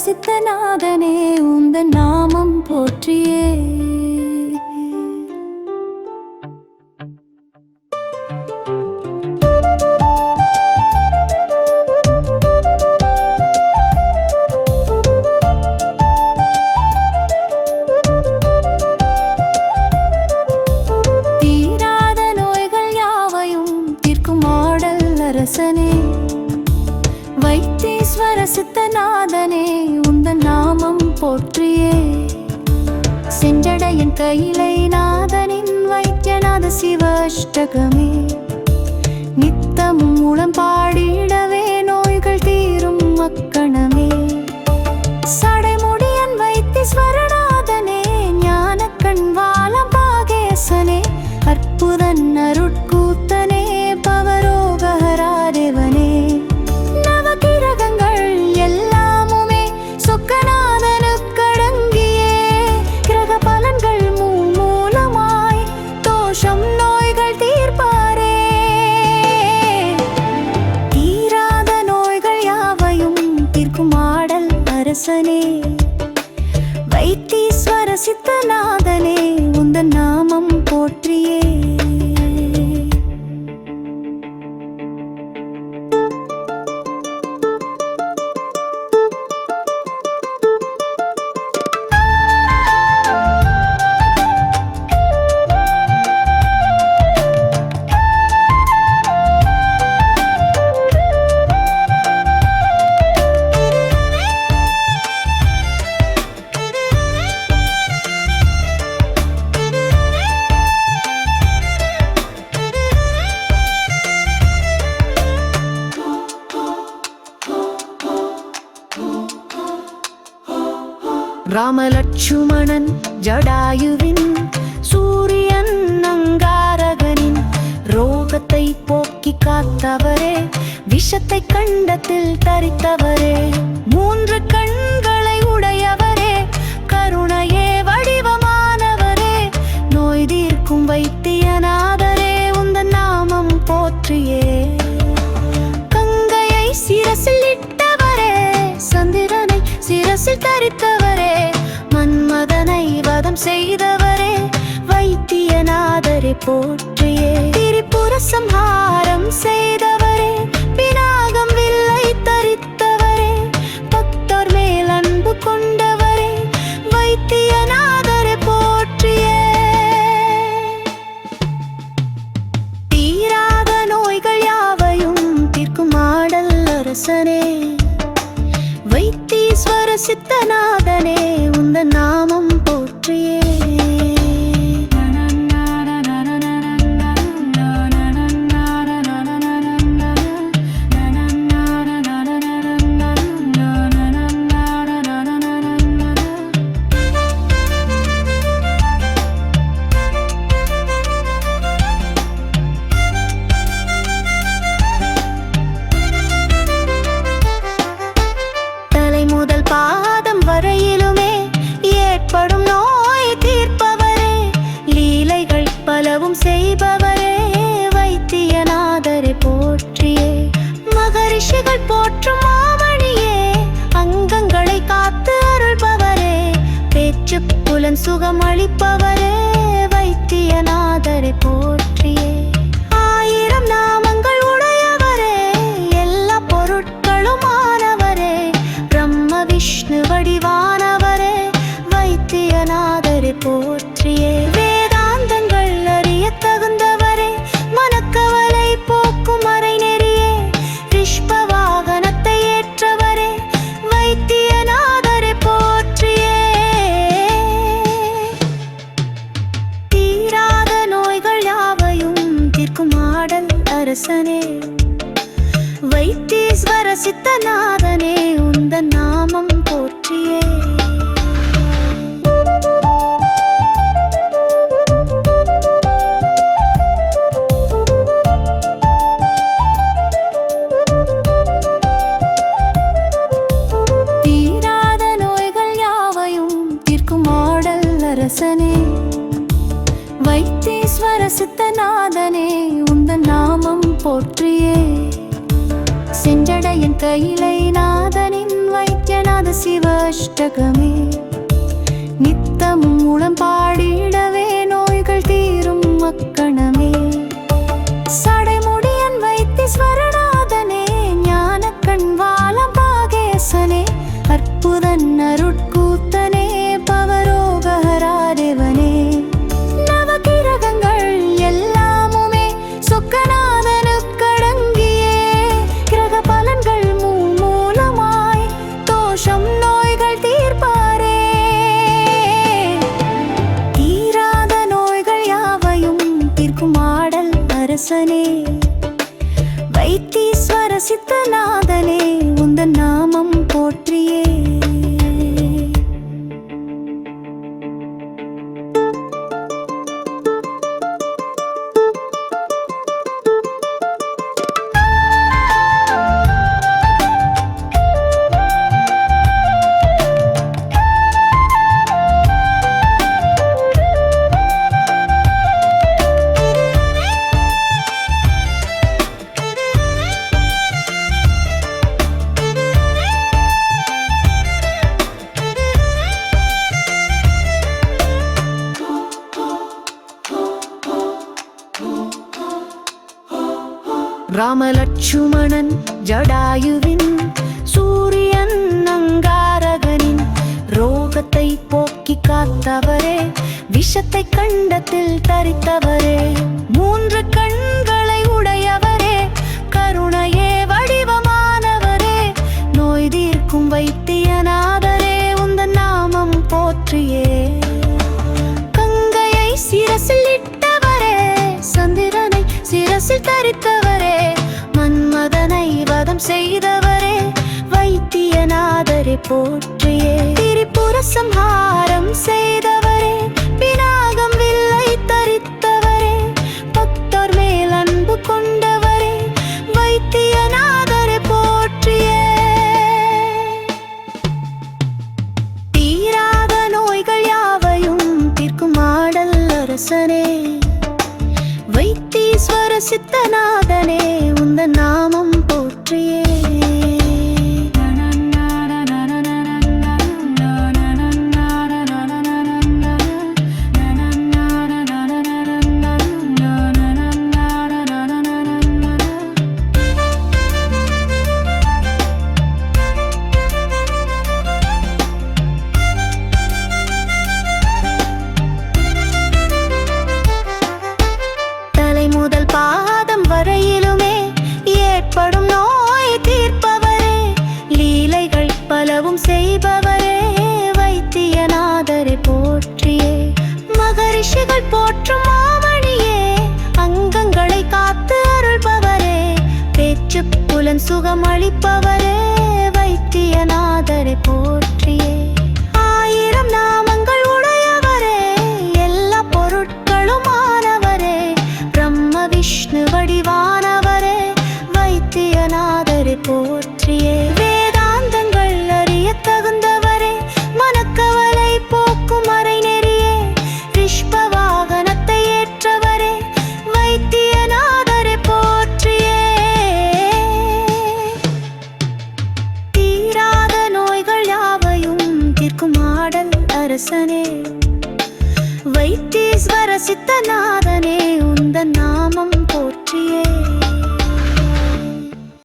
சித்தநாதனே உந்தன் நாமம் போற்றியே. தீராத நோய்கள் யாவையும் தீர்க்கும் ஆடல் அரசனே, வைத்தீஸ்வர சித்தநாதனே உந்தன் நாமம் போற்றியே. சென்றடையன் கையிலை நாதனின் வைத்தியநாத சிவ அஷ்டகமே, நித்தமும் மூலம் பாடிடவே நோய்கள் தீரும் மக்கணமே. சடைமுடியன் வைத்தீஸ்வரநாதனே, ஞான கண் வாலம் பாகேசனே, அற்புதன் அருட்கூத்தனே, பவரோகஹராதேவனே. அரசனே, வைத்தீஸ்வர சித்தநாதனே உந்தன் நாமம் போற்றியே. ராமலட்சுமணன் ஜடாயுவின், சூரியன் அங்காரகனின் ரோகத்தை போக்கி காத்தவரே, விஷத்தை கண்டத்தில் தரித்தவரே, மூன்று கண்களை உடையவரே, கருணையே வடிவமானவரே, நோய் தீர்க்கும் வைத்தியநாதரே உந்தன் நாமம் போற்றியே. கங்கையை சிரசில் இட்டவரே, சந்திரனை சிரசில் தரித்தவரே, மன்மதனை வதம் செய்தவரே, வைத்தியநாதரை போற்றியே. திரிபுர சம்ஹாரம் செய்தவரே, பினாகம் வில்லை தரித்தவரே, பக்தர் மேல் அன்பு கொண்டவரே, வைத்தியநாதரை போற்றியே. தீராத நோய்கள் யாவையும் தீர்க்கும் ஆடல் அரசனே, வைத்தீஸ்வர சித்தநாதனே உந்தன் நாமம் போற்றியே. பாதம் வரையிலுமே ஏற்படும் நோய் தீர்ப்பவரே, லீலைகள் பலவும் செய்பவரே, வைத்தியநாதரை போற்றியே. மகரிஷிகள் போற்றும் மாமணியே, அங்கங்களை காத்து அருள்பவரே, பேச்சு புலன் சுகம் அளிப்பவரே, வைத்தியநாதரை போற்றியே. ஆயிரம் நாமங்கள் உடையவரே, எல்லா பொருட்களும் ஆனவரே, விஷ்ணு வடிவானவரே, வைத்தியநாதரை போற்றியே. வேதாந்தங்கள் அறிய தகுந்தவரே, மனக்கவலை போக்கும் மறை நெறியே, ரிஷ்ப வாகனத்தை ஏற்றவரே, வைத்தியநாதரை போற்றியே. தீராத நோய்கள் யாவையும் தீர்க்கும் ஆடல் அரசனே, வைத்தீஸ்வர சித்தநாதனே உந்தன் நாமம் போற்றியே. தீராத நோய்கள் யாவையும் தீர்க்கும் ஆடல் அரசனே, வைத்தீஸ்வர சித்தநாதனே உந்தன் நாமம் போற்றியே. சென்றடையன் கையிலை நாதனின் வைத்திய வைத்தியநாத சிவ அஷ்டகமே நித்தமும் மூலம் பாடிடவே நோய்கள் தீரும் மக்கணமே. சடைமுடியன் வைத்தீஸ்வரநாதனே ஞான கண்வாலம் பாகேசனே அற்புதன் அருட்கூத்தனே பவரோகஹராதேவனே. நவகிரகங்கள் எல்லாமுமே சொக்கநாதனுக்கடங்கியே கிரக பலன்கள் மூலமாய் தோஷம் நோய்கள் தீர்ப்பாரே. தீராத நோய்கள் யாவையும் தீர்க்கும் ஆடல் அரசனே வைத்தீஸ்வர சித்தநாதனே உந்தன் நாமம் போற்றியே. ராமலட்சுமணன் ஜடாயுவின் சூரியன் அங்காரகனின் ரோகத்தை போக்கி காத்தவரே விஷத்தை கண்டத்தில் தரித்தவரே மூன்று கண்களை உடையவரே கருணையே வடிவமானவரே நோய் தீர்க்கும் வைத்தியநாதரே உந்தன் நாமம் போற்றியே. கங்கையை சிரசில் இட்டவரே சந்திரனை சிரசில் தரித்தவரே மன்மதனை வதம் செய்தவரே வைத்தியநாதரை போற்றியே. திரிபுர சம்ஹாரம் செய்தவரே பினாகம் வில்லை தரித்தவரே பக்தர் மேல் அன்பு கொண்டவரே வைத்தியநாதரை போற்றியே. தீராத நோய்கள் யாவையும் தீர்க்கும் ஆடல் அரசனே வைத்தீஸ்வர சித்தநாதனே உந்தன் நாமம் போற்றியே. முதல் பாதம் வரையிலுமே ஏற்படும் நோய் தீர்ப்பவரே லீலைகள் பலவும் செய்பவரே வைத்தியநாதரை போற்றியே. மகரிஷிகள் போற்றும் மாமணியே அங்கங்களை காத்து அருள்பவரே பேச்சு புலன் சுகம் அளிப்பவரே வைத்தியநாதரை போற்றியே. 1000 நாமங்கள் உடையவரே எல்லா பொருட்களும் ஆனவரே பிரம்ம விஷ்ணு வடிவானவரே வைத்தியநாதரை போற்றியே. வேதாந்தங்கள் அறிய தகுந்தவரே மனக்கவலை போக்கும் அரை நெறியே ரிஷ்ப வாகனத்தை ஏற்றவரே வைத்தியநாதரை போற்றியே. தீராத நோய்கள் யாவையும் தீர்க்கும் ஆடல் அரசனே வைத்தீஸ்வர சித்தநாதனே